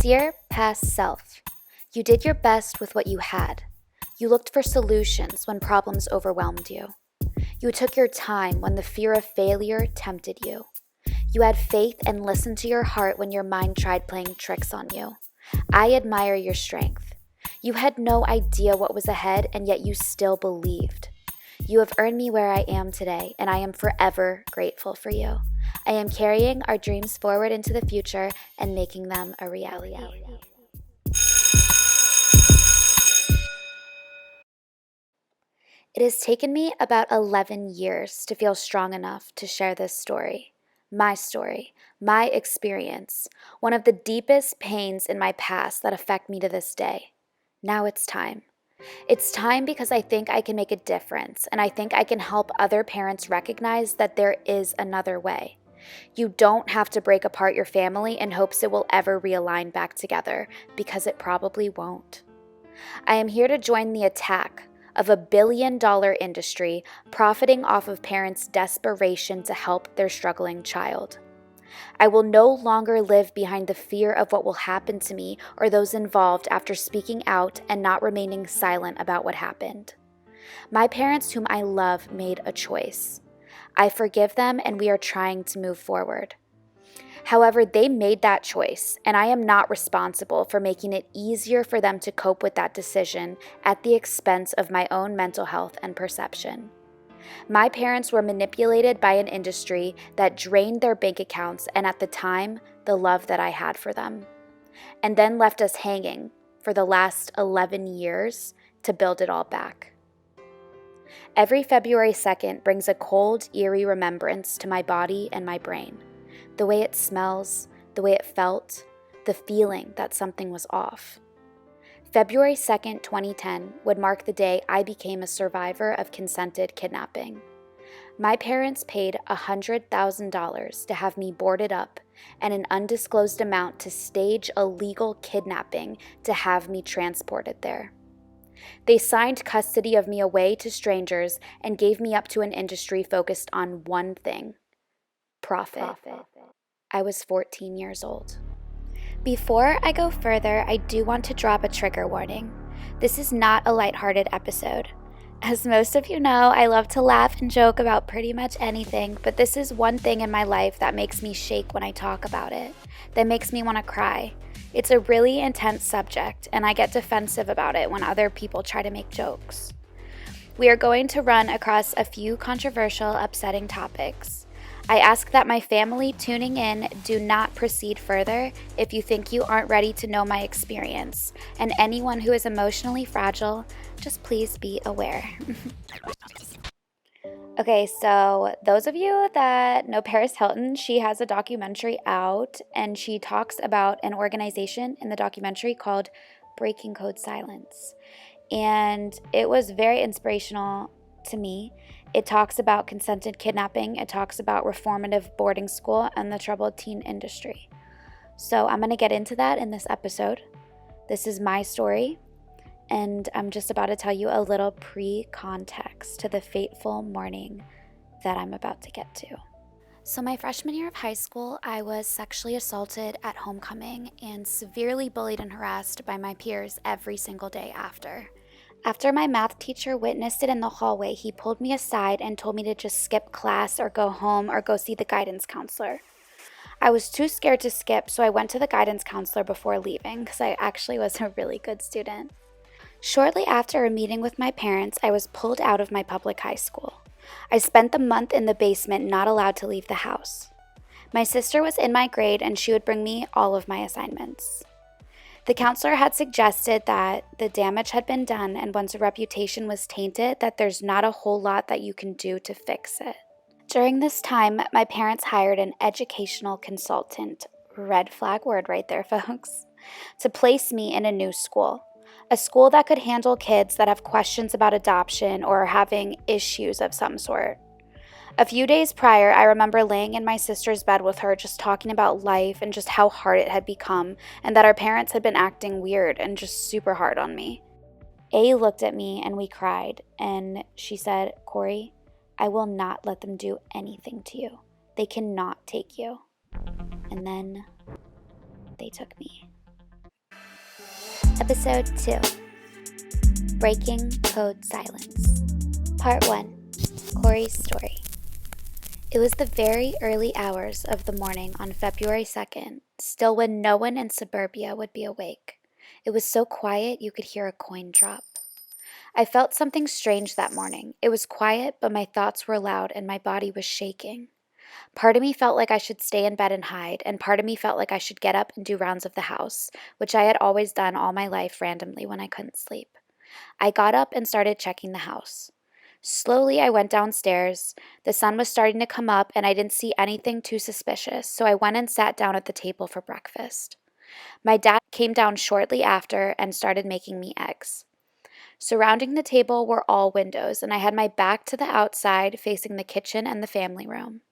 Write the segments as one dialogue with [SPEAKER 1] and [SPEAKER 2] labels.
[SPEAKER 1] Dear past self, you did your best with what you had. You looked for solutions when problems overwhelmed you. You took your time when the fear of failure tempted you. You had faith and listened to your heart when your mind tried playing tricks on you. I admire your strength. You had no idea what was ahead, and yet you still believed. You have earned me where I am today, and I am forever grateful for you. I am carrying our dreams forward into the future and making them a reality. It has taken me about 11 years to feel strong enough to share this story, my experience, one of the deepest pains in my past that affect me to this day. Now it's time. It's time because I think I can make a difference, and I think I can help other parents recognize that there is another way. You don't have to break apart your family in hopes it will ever realign back together, because it probably won't. I am here to join the attack of a billion-dollar industry profiting off of parents' desperation to help their struggling child. I will no longer live behind the fear of what will happen to me or those involved after speaking out and not remaining silent about what happened. My parents, whom I love, made a choice. I forgive them, and we are trying to move forward. However, they made that choice, and I am not responsible for making it easier for them to cope with that decision at the expense of my own mental health and perception. My parents were manipulated by an industry that drained their bank accounts and, at the time, the love that I had for them, and then left us hanging for the last 11 years to build it all back. Every February 2nd brings a cold, eerie remembrance to my body and my brain. The way it smells, the way it felt, the feeling that something was off. February 2nd, 2010 would mark the day I became a survivor of consented kidnapping. My parents paid $100,000 to have me boarded up and an undisclosed amount to stage a legal kidnapping to have me transported there. They signed custody of me away to strangers and gave me up to an industry focused on one thing: profit. I was 14 years old. Before I go further, I do want to drop a trigger warning. This is not a lighthearted episode. As most of you know, I love to laugh and joke about pretty much anything, but this is one thing in my life that makes me shake when I talk about it, that makes me want to cry. It's a really intense subject, and I get defensive about it when other people try to make jokes. We are going to run across a few controversial, upsetting topics. I ask that my family tuning in do not proceed further if you think you aren't ready to know my experience, and anyone who is emotionally fragile, just please be aware. Okay, so those of you that know Paris Hilton, she has a documentary out, and she talks about an organization in the documentary called Breaking Code Silence. And it was very inspirational to me. It talks about consented kidnapping, it talks about reformative boarding school, and the troubled teen industry. So I'm going to get into that in this episode. This is my story, and I'm just about to tell you a little pre-context to the fateful morning that I'm about to get to. So my freshman year of high school, I was sexually assaulted at homecoming and severely bullied and harassed by my peers every single day after. After my math teacher witnessed it in the hallway, he pulled me aside and told me to just skip class or go home or go see the guidance counselor. I was too scared to skip, so I went to the guidance counselor before leaving because I actually was a really good student. Shortly after a meeting with my parents, I was pulled out of my public high school. I spent the month in the basement, not allowed to leave the house. My sister was in my grade, and she would bring me all of my assignments. The counselor had suggested that the damage had been done, and once a reputation was tainted, that there's not a whole lot that you can do to fix it. During this time, my parents hired an educational consultant, red flag word right there, folks, to place me in a new school. A school that could handle kids that have questions about adoption or are having issues of some sort. A few days prior, I remember laying in my sister's bed with her just talking about life and just how hard it had become, and that our parents had been acting weird and just super hard on me. A looked at me and we cried, and she said, "Corey, I will not let them do anything to you. They cannot take you." And then they took me. Episode 2, Breaking Code Silence. Part 1, Corey's Story. It was the very early hours of the morning on February 2nd, still when no one in suburbia would be awake. It was so quiet you could hear a coin drop. I felt something strange that morning. It was quiet, but my thoughts were loud and my body was shaking. Part of me felt like I should stay in bed and hide, and part of me felt like I should get up and do rounds of the house, which I had always done all my life randomly when I couldn't sleep. I got up and started checking the house. Slowly, I went downstairs. The sun was starting to come up, and I didn't see anything too suspicious, so I went and sat down at the table for breakfast. My dad came down shortly after and started making me eggs. Surrounding the table were all windows, and I had my back to the outside, facing the kitchen and the family room.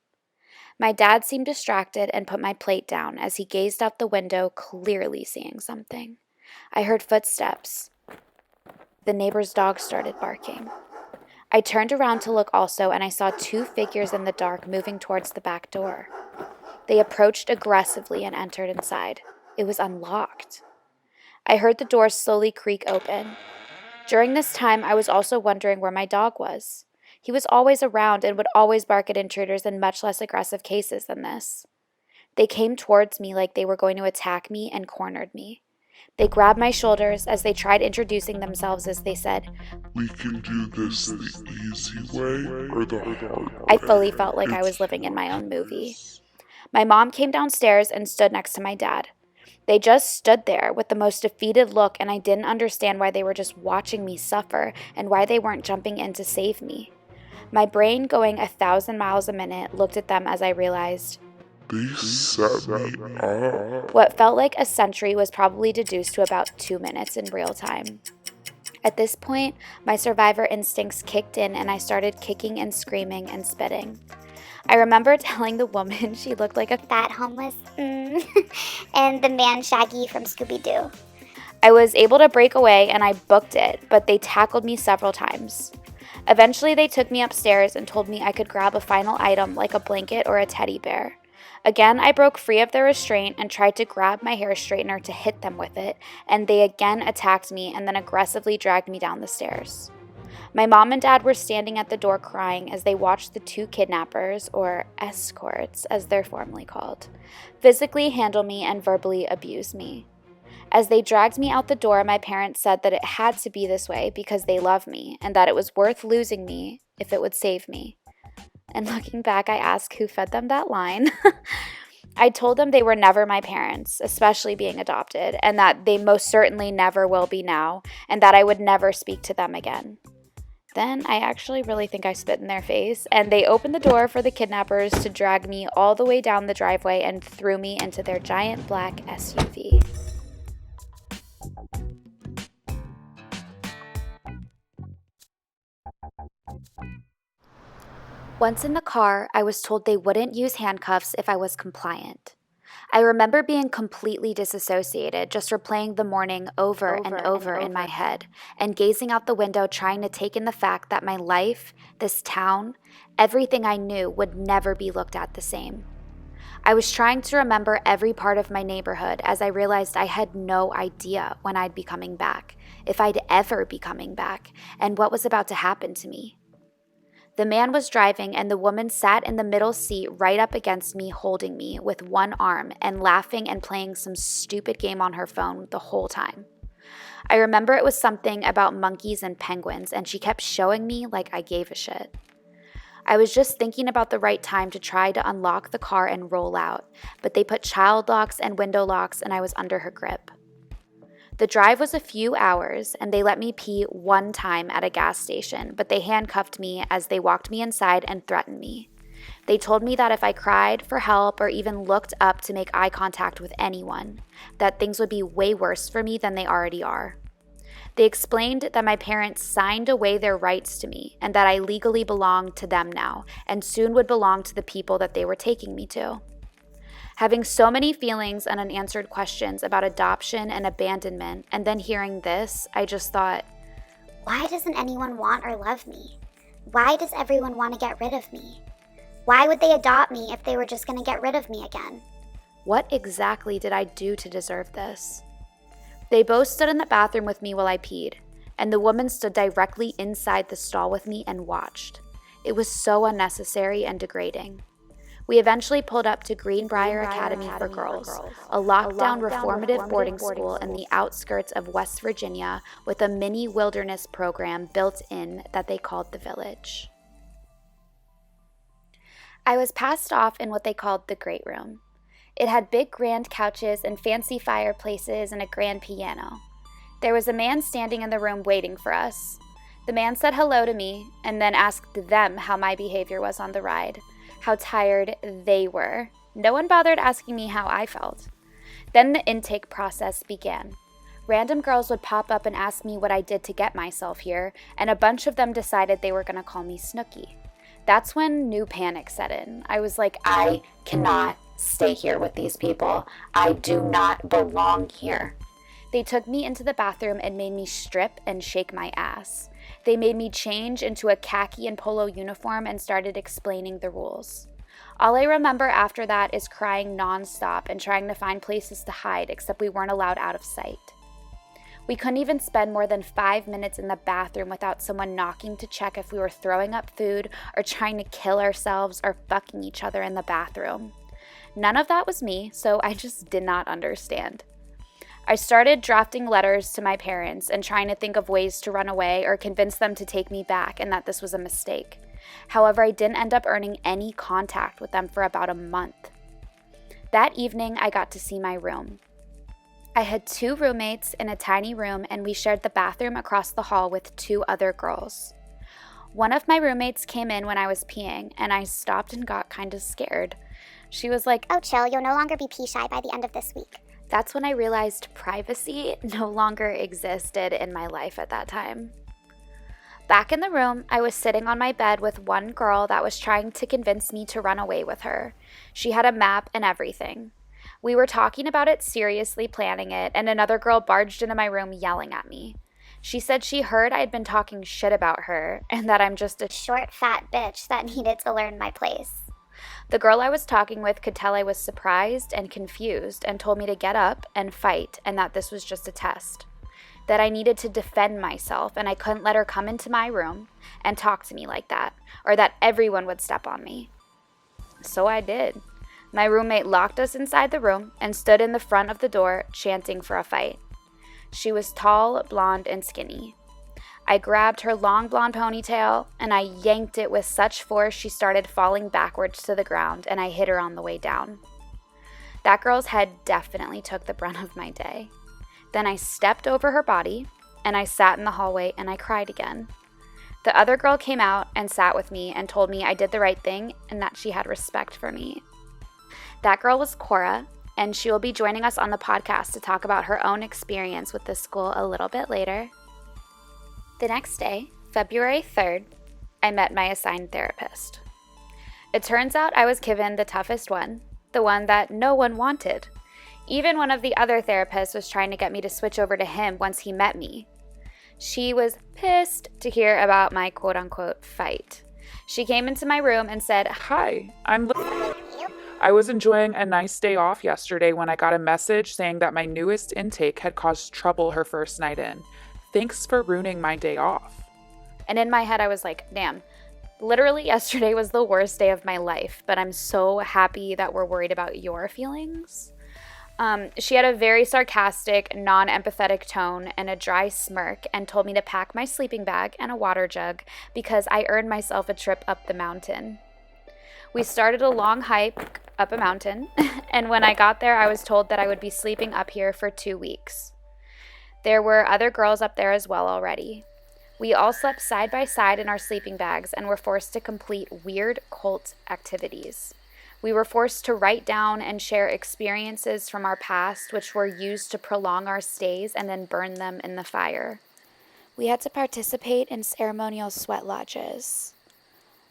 [SPEAKER 1] My dad seemed distracted and put my plate down as he gazed out the window, clearly seeing something. I heard footsteps. The neighbor's dog started barking. I turned around to look also, and I saw two figures in the dark moving towards the back door. They approached aggressively and entered inside. It was unlocked. I heard the door slowly creak open. During this time, I was also wondering where my dog was. He was always around and would always bark at intruders in much less aggressive cases than this. They came towards me like they were going to attack me and cornered me. They grabbed my shoulders as they tried introducing themselves as they said,
[SPEAKER 2] "We can do this the easy way or the hard way."
[SPEAKER 1] I fully felt like I was living in my own movie. My mom came downstairs and stood next to my dad. They just stood there with the most defeated look, and I didn't understand why they were just watching me suffer and why they weren't jumping in to save me. My brain, going 1,000 miles a minute, looked at them as I realized
[SPEAKER 2] They set me up.
[SPEAKER 1] what felt like a century was probably deduced to about 2 minutes in real time. At this point, my survivor instincts kicked in and I started kicking and screaming and spitting. I remember telling the woman she looked like a
[SPEAKER 3] That homeless and the man Shaggy from Scooby-Doo.
[SPEAKER 1] I was able to break away and I booked it, but they tackled me several times. Eventually, they took me upstairs and told me I could grab a final item like a blanket or a teddy bear. Again, I broke free of their restraint and tried to grab my hair straightener to hit them with it, and they again attacked me and then aggressively dragged me down the stairs. My mom and dad were standing at the door crying as they watched the two kidnappers, or escorts as they're formally called, physically handle me and verbally abuse me. As they dragged me out the door, my parents said that it had to be this way because they love me and that it was worth losing me if it would save me. And looking back, I asked who fed them that line. I told them they were never my parents, especially being adopted, and that they most certainly never will be now, and that I would never speak to them again. Then I actually really think I spit in their face, and they opened the door for the kidnappers to drag me all the way down the driveway and threw me into their giant black SUV. Once in the car, I was told they wouldn't use handcuffs if I was compliant. I remember being completely disassociated, just replaying the morning over and over in my head, and gazing out the window trying to take in the fact that my life, this town, everything I knew would never be looked at the same. I was trying to remember every part of my neighborhood as I realized I had no idea when I'd be coming back, if I'd ever be coming back, and what was about to happen to me. The man was driving and the woman sat in the middle seat right up against me, holding me with one arm and laughing and playing some stupid game on her phone the whole time. I remember it was something about monkeys and penguins, and she kept showing me like I gave a shit. I was just thinking about the right time to try to unlock the car and roll out, but they put child locks and window locks and I was under her grip. The drive was a few hours, and they let me pee one time at a gas station, but they handcuffed me as they walked me inside and threatened me. They told me that if I cried for help or even looked up to make eye contact with anyone, that things would be way worse for me than they already are. They explained that my parents signed away their rights to me and that I legally belonged to them now and soon would belong to the people that they were taking me to. Having so many feelings and unanswered questions about adoption and abandonment, and then hearing this, I just thought,
[SPEAKER 3] Why doesn't anyone want or love me? Why does everyone want to get rid of me? Why would they adopt me if they were just going to get rid of me again?
[SPEAKER 1] what exactly did I do to deserve this? They both stood in the bathroom with me while I peed, and the woman stood directly inside the stall with me and watched. It was so unnecessary and degrading. We eventually pulled up to Greenbrier Academy for Girls, a lockdown reformative boarding school in the outskirts of West Virginia with a mini wilderness program built in that they called the Village. I was passed off in what they called the Great Room. It had big grand couches and fancy fireplaces and a grand piano. There was a man standing in the room waiting for us. The man said hello to me and then asked them how my behavior was on the ride, how tired they were. No one bothered asking me how I felt. Then the intake process began. Random girls would pop up and ask me what I did to get myself here, and a bunch of them decided they were going to call me Snooki. That's when new panic set in. I was like, I cannot stay here with these people. I do not belong here. They took me into the bathroom and made me strip and shake my ass. They made me change into a khaki and polo uniform and started explaining the rules. All I remember after that is crying nonstop and trying to find places to hide, except we weren't allowed out of sight. We couldn't even spend more than 5 minutes in the bathroom without someone knocking to check if we were throwing up food or trying to kill ourselves or fucking each other in the bathroom. None of that was me, so I just did not understand. I started drafting letters to my parents and trying to think of ways to run away or convince them to take me back and that this was a mistake. However, I didn't end up earning any contact with them for about a month. That evening, I got to see my room. I had 2 roommates in a tiny room, and we shared the bathroom across the hall with 2 other girls. One of my roommates came in when I was peeing, and I stopped and got kind of scared. She was like,
[SPEAKER 3] "Oh, chill, you'll no longer be pee shy by the end of this week."
[SPEAKER 1] That's when I realized privacy no longer existed in my life at that time. Back in the room, I was sitting on my bed with one girl that was trying to convince me to run away with her. She had a map and everything. We were talking about it seriously, planning it, and another girl barged into my room yelling at me. She said she heard I had been talking shit about her and that I'm just a
[SPEAKER 3] Short, fat bitch that needed to learn my place.
[SPEAKER 1] The girl I was talking with could tell I was surprised and confused and told me to get up and fight and that this was just a test. That I needed to defend myself and I couldn't let her come into my room and talk to me like that, or that everyone would step on me. So I did. My roommate locked us inside the room and stood in the front of the door chanting for a fight. She was tall, blonde, and skinny. I grabbed her long blonde ponytail and I yanked it with such force she started falling backwards to the ground and I hit her on the way down. That girl's head definitely took the brunt of my day. Then I stepped over her body and I sat in the hallway and I cried again. The other girl came out and sat with me and told me I did the right thing and that she had respect for me. That girl was Cora, and she will be joining us on the podcast to talk about her own experience with this school a little bit later. The next day, February 3rd, I met my assigned therapist. It turns out I was given the toughest one, the one that no one wanted. Even one of the other therapists was trying to get me to switch over to him once he met me. She was pissed to hear about my quote-unquote fight. She came into my room and said,
[SPEAKER 4] "Hi, I was enjoying a nice day off yesterday when I got a message saying that my newest intake had caused trouble her first night in. Thanks for ruining my day off."
[SPEAKER 1] And in my head, I was like, damn, literally yesterday was the worst day of my life, but I'm so happy that we're worried about your feelings. She had a very sarcastic, non-empathetic tone and a dry smirk and told me to pack my sleeping bag and a water jug because I earned myself a trip up the mountain. We started a long hike up a mountain, and when I got there, I was told that I would be sleeping up here for 2 weeks. There were other girls up there as well already. We all slept side by side in our sleeping bags and were forced to complete weird cult activities. We were forced to write down and share experiences from our past, which were used to prolong our stays and then burn them in the fire. We had to participate in ceremonial sweat lodges.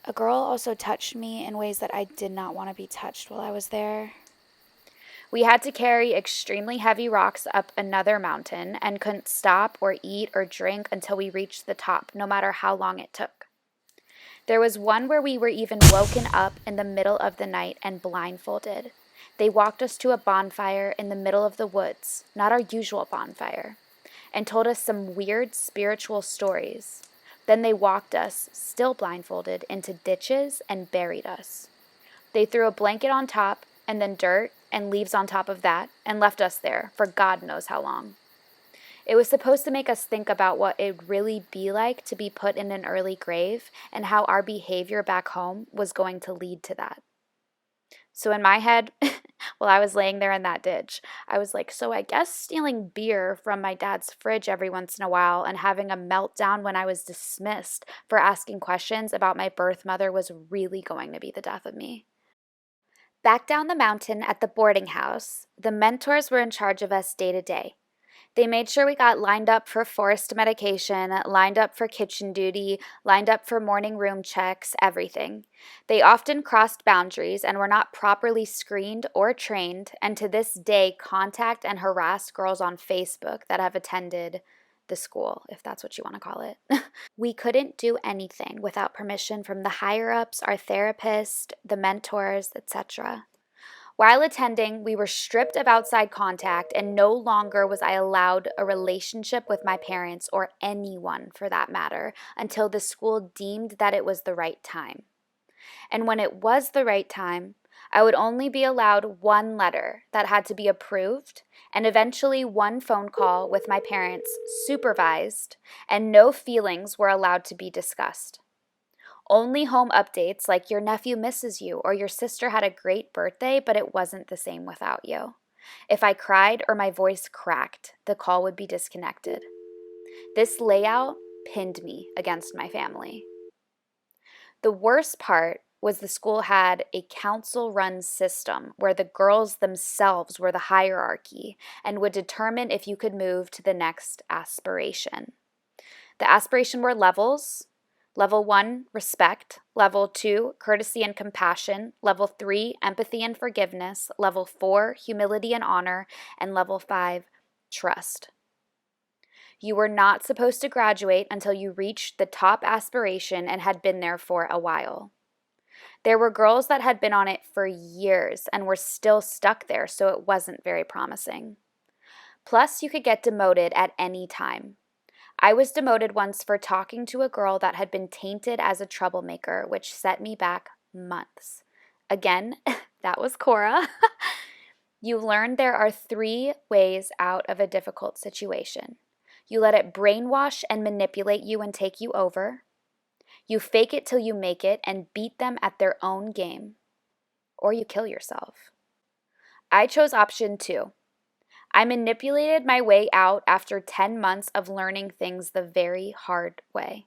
[SPEAKER 1] A girl also touched me in ways that I did not want to be touched while I was there. We had to carry extremely heavy rocks up another mountain and couldn't stop or eat or drink until we reached the top, no matter how long it took. There was one where we were even woken up in the middle of the night and blindfolded. They walked us to a bonfire in the middle of the woods, not our usual bonfire, and told us some weird spiritual stories. Then they walked us, still blindfolded, into ditches and buried us. They threw a blanket on top, and then dirt and leaves on top of that, and left us there for God knows how long. It was supposed to make us think about what it'd really be like to be put in an early grave and how our behavior back home was going to lead to that. So in my head, while I was laying there in that ditch, I was like, so I guess stealing beer from my dad's fridge every once in a while and having a meltdown when I was dismissed for asking questions about my birth mother was really going to be the death of me. Back down the mountain at the boarding house, the mentors were in charge of us day to day. They made sure we got lined up for forced medication, lined up for kitchen duty, lined up for morning room checks, everything. They often crossed boundaries and were not properly screened or trained, and to this day contact and harass girls on Facebook that have attended the school, if that's what you want to call it. We couldn't do anything without permission from the higher-ups, our therapist, the mentors, etc. While attending, we were stripped of outside contact, and no longer was I allowed a relationship with my parents or anyone for that matter until the school deemed that it was the right time. And when it was the right time, I would only be allowed one letter that had to be approved, and eventually one phone call with my parents supervised, and no feelings were allowed to be discussed. Only home updates like your nephew misses you or your sister had a great birthday, but it wasn't the same without you. If I cried or my voice cracked, the call would be disconnected. This layout pinned me against my family. The worst part was the school had a council-run system where the girls themselves were the hierarchy and would determine if you could move to the next aspiration. The aspiration were levels. Level 1, respect. Level 2, courtesy and compassion. Level 3, empathy and forgiveness. Level 4, humility and honor. And level 5, trust. You were not supposed to graduate until you reached the top aspiration and had been there for a while. There were girls that had been on it for years and were still stuck there, so it wasn't very promising. Plus, you could get demoted at any time. I was demoted once for talking to a girl that had been tainted as a troublemaker, which set me back months. Again, that was Cora. You learn there are 3 ways out of a difficult situation. You let it brainwash and manipulate you and take you over. You fake it till you make it and beat them at their own game. Or you kill yourself. I chose option 2. I manipulated my way out after 10 months of learning things the very hard way.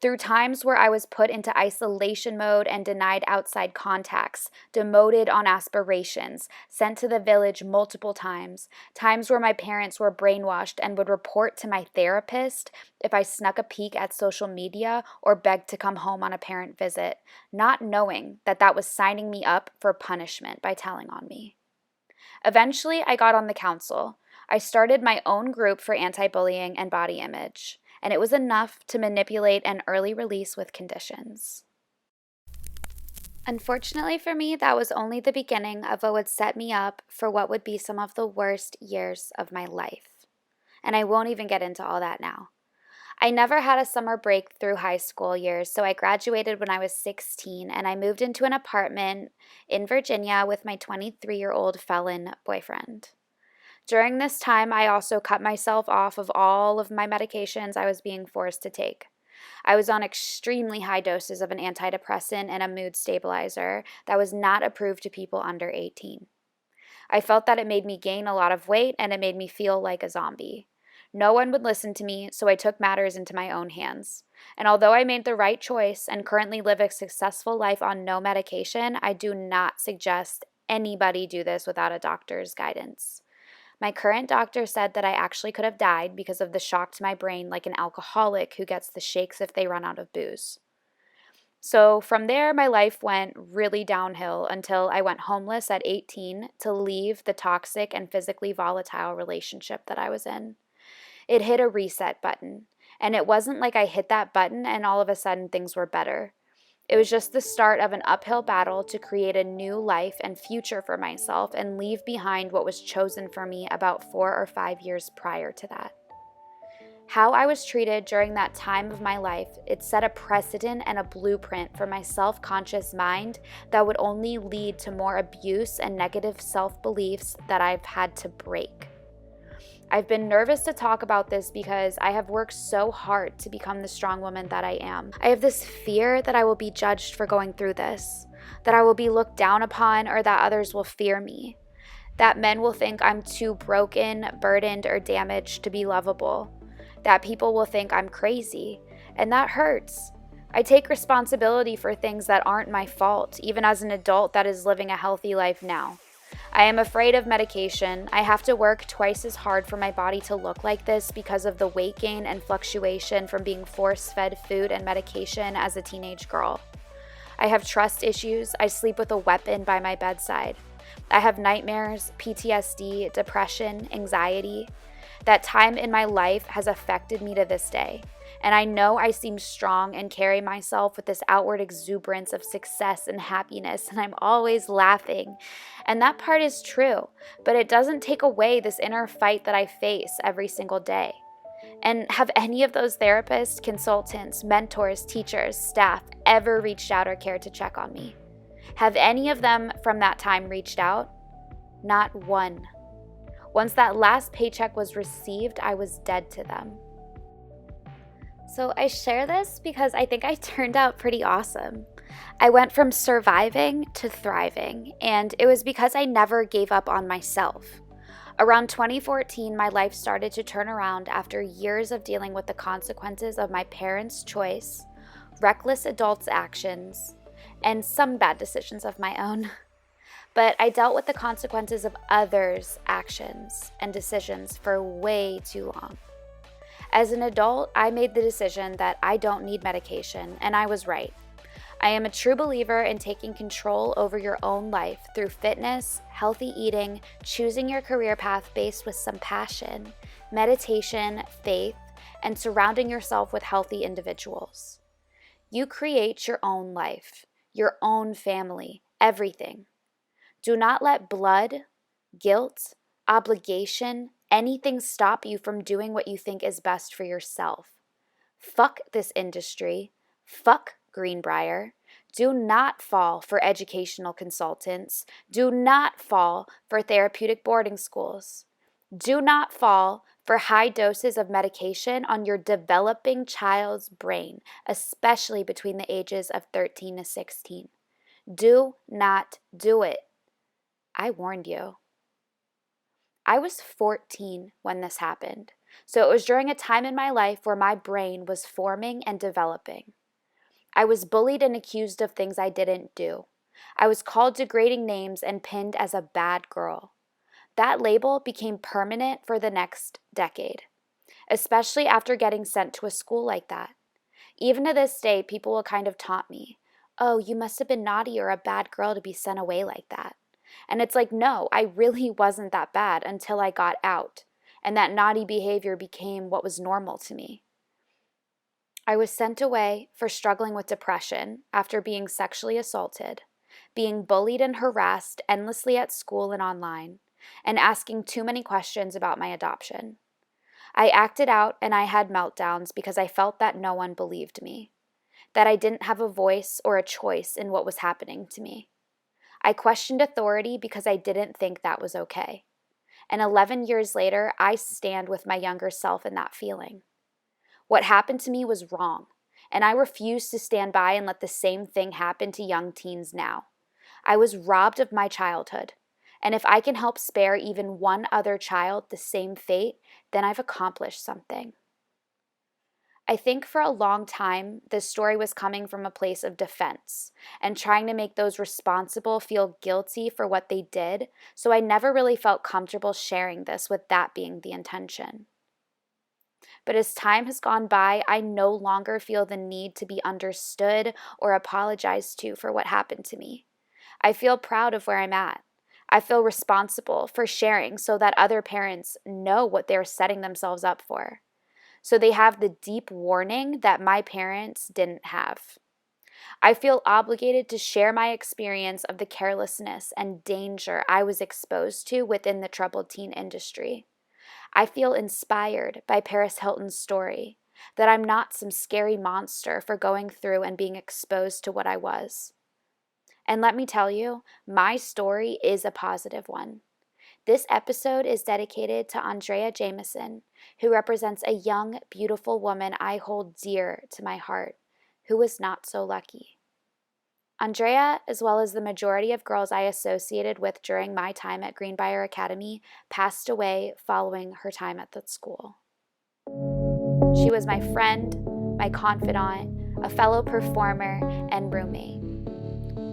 [SPEAKER 1] Through times where I was put into isolation mode and denied outside contacts, demoted on aspirations, sent to the village multiple times, times where my parents were brainwashed and would report to my therapist if I snuck a peek at social media or begged to come home on a parent visit, not knowing that that was signing me up for punishment by telling on me. Eventually, I got on the council. I started my own group for anti-bullying and body image, and it was enough to manipulate an early release with conditions. Unfortunately for me, that was only the beginning of what would set me up for what would be some of the worst years of my life. And I won't even get into all that now. I never had a summer break through high school years, so I graduated when I was 16, and I moved into an apartment in Virginia with my 23-year-old felon boyfriend. During this time, I also cut myself off of all of my medications I was being forced to take. I was on extremely high doses of an antidepressant and a mood stabilizer that was not approved to people under 18. I felt that it made me gain a lot of weight, and it made me feel like a zombie. No one would listen to me, so I took matters into my own hands. And although I made the right choice and currently live a successful life on no medication, I do not suggest anybody do this without a doctor's guidance. My current doctor said that I actually could have died because of the shock to my brain, like an alcoholic who gets the shakes if they run out of booze. So from there, my life went really downhill until I went homeless at 18 to leave the toxic and physically volatile relationship that I was in. It hit a reset button, and it wasn't like I hit that button and all of a sudden things were better. It was just the start of an uphill battle to create a new life and future for myself and leave behind what was chosen for me about 4 or 5 years prior to that. How I was treated during that time of my life, it set a precedent and a blueprint for my self-conscious mind that would only lead to more abuse and negative self-beliefs that I've had to break. I've been nervous to talk about this because I have worked so hard to become the strong woman that I am. I have this fear that I will be judged for going through this, that I will be looked down upon, or that others will fear me, that men will think I'm too broken, burdened, or damaged to be lovable, that people will think I'm crazy, and that hurts. I take responsibility for things that aren't my fault, even as an adult that is living a healthy life now. I am afraid of medication. I have to work twice as hard for my body to look like this because of the weight gain and fluctuation from being force-fed food and medication as a teenage girl. I have trust issues. I sleep with a weapon by my bedside. I have nightmares, PTSD, depression, anxiety. That time in my life has affected me to this day. And I know I seem strong and carry myself with this outward exuberance of success and happiness, and I'm always laughing. And that part is true, but it doesn't take away this inner fight that I face every single day. And have any of those therapists, consultants, mentors, teachers, staff ever reached out or cared to check on me? Have any of them from that time reached out? Not one. Once that last paycheck was received, I was dead to them. So I share this because I think I turned out pretty awesome. I went from surviving to thriving, and it was because I never gave up on myself. Around 2014, my life started to turn around after years of dealing with the consequences of my parents' choice, reckless adults' actions, and some bad decisions of my own. But I dealt with the consequences of others' actions and decisions for way too long. As an adult, I made the decision that I don't need medication, and I was right. I am a true believer in taking control over your own life through fitness, healthy eating, choosing your career path based with some passion, meditation, faith, and surrounding yourself with healthy individuals. You create your own life, your own family, everything. Do not let blood, guilt, obligation, anything stop you from doing what you think is best for yourself. Fuck this industry. Fuck Greenbrier. Do not fall for educational consultants. Do not fall for therapeutic boarding schools. Do not fall for high doses of medication on your developing child's brain, especially between the ages of 13 to 16. Do not do it. I warned you. I was 14 when this happened, so it was during a time in my life where my brain was forming and developing. I was bullied and accused of things I didn't do. I was called degrading names and pinned as a bad girl. That label became permanent for the next decade, especially after getting sent to a school like that. Even to this day, people will kind of taunt me, "Oh, you must have been naughty or a bad girl to be sent away like that." And it's like, no, I really wasn't that bad until I got out, and that naughty behavior became what was normal to me. I was sent away for struggling with depression after being sexually assaulted, being bullied and harassed endlessly at school and online, and asking too many questions about my adoption. I acted out and I had meltdowns because I felt that no one believed me, that I didn't have a voice or a choice in what was happening to me. I questioned authority because I didn't think that was okay. And 11 years later, I stand with my younger self in that feeling. What happened to me was wrong, and I refuse to stand by and let the same thing happen to young teens now. I was robbed of my childhood, and if I can help spare even one other child the same fate, then I've accomplished something. I think for a long time, this story was coming from a place of defense and trying to make those responsible feel guilty for what they did, so I never really felt comfortable sharing this with that being the intention. But as time has gone by, I no longer feel the need to be understood or apologized to for what happened to me. I feel proud of where I'm at. I feel responsible for sharing so that other parents know what they're setting themselves up for. So they have the deep warning that my parents didn't have. I feel obligated to share my experience of the carelessness and danger I was exposed to within the troubled teen industry. I feel inspired by Paris Hilton's story, that I'm not some scary monster for going through and being exposed to what I was. And let me tell you, my story is a positive one. This episode is dedicated to Andrea Jameson, who represents a young, beautiful woman I hold dear to my heart, who was not so lucky. Andrea, as well as the majority of girls I associated with during my time at Greenbrier Academy, passed away following her time at the school. She was my friend, my confidant, a fellow performer, and roommate.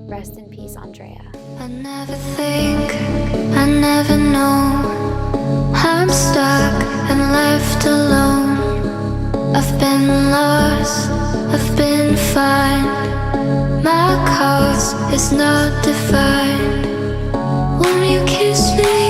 [SPEAKER 1] Rest in peace, Andrea.
[SPEAKER 5] I never think, I never know. I'm stuck and left alone. I've been lost, I've been fine. My cause is not defined. Won't you kiss me?